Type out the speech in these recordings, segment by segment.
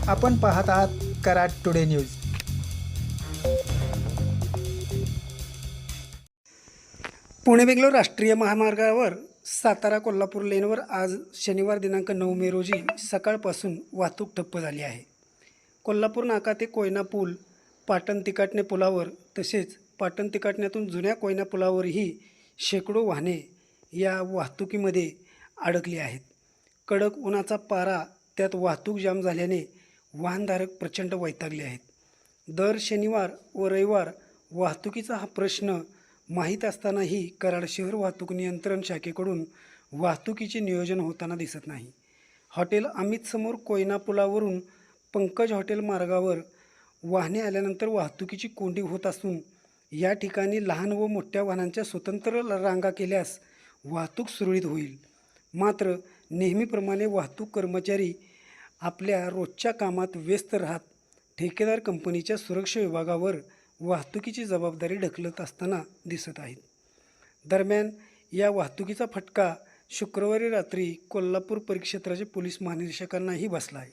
आपण पाहत आहात कराड टुडे न्यूज। पुणे बेंगलोर राष्ट्रीय महामार्गावर सातारा कोल्हापूर लेनवर आज शनिवार दिनांक 9 मे रोजी सकाळपासून वाहतूक ठप्प झाली आहे। कोल्हापूर नाका ते कोयना पूल, पाटण तिकाटणे पुलावर तसेच पाटण तिकाटण्यातून जुन्या कोयना पुलावरही शेकडो वाहने या वाहतुकीमध्ये अडकली आहेत। कडक उन्हाचा पारा त्यात वाहतूक जाम झाल्याने वाहनधारक प्रचंड वैतागले आहेत। दर शनिवार व रविवार वाहतुकीचा हा प्रश्न माहीत असतानाही कराड शहर वाहतूक नियंत्रण शाखेकडून वाहतुकीचे नियोजन होताना दिसत नाही। हॉटेल अमित समोर कोयना पुलावरून पंकज हॉटेल मार्गावर वाहने आल्यानंतर वाहतुकीची कोंडी होत असून या ठिकाणी लहान व मोठ्या वाहनांच्या स्वतंत्र रांगा केल्यास वाहतूक सुरळीत होईल। मात्र नेहमीप्रमाणे वाहतूक कर्मचारी आपल्या रोजच्या कामात व्यस्त राहत ठेकेदार कंपनीच्या सुरक्षा विभागावर वाहतुकीची जबाबदारी ढकलत असताना दिसत आहेत। दरम्यान या वाहतुकीचा फटका शुक्रवारी रात्री कोल्हापूर परिक्षेत्राचे पोलीस महानिरीक्षकांनाही बसला आहे।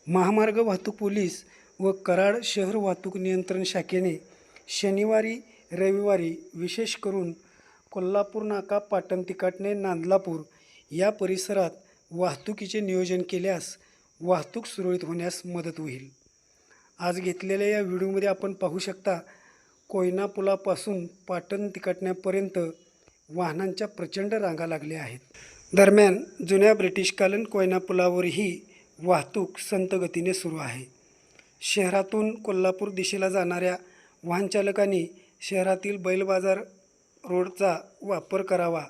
महामार्ग वाहतूक पोलीस व कराड शहर वाहतूक नियंत्रण शाखेने शनिवारी रविवारी विशेष करून कोल्हापूर नाका पाटण तिकाटणे नांदलापूर या परिसरात वाहतुकीचे नियोजन केल्यास वाहतूक सुरळीत होण्यास मदत होईल। आज घेतलेल्या या व्हिडिओमध्ये आपण पाहू शकता कोयना पुलापासून पाटण तिकाटण्यापर्यंत वाहनांच्या प्रचंड रांगा लागल्या आहेत। दरम्यान जुन्या ब्रिटिशकालीन कोयना पुलावरही वाहतूक संथ गतीने सुरू आहे। शहरातून कोल्हापूर दिशेला जाणाऱ्या वाहनचालकांनी शहरातील बैल बाजार रोडचा वापर करावा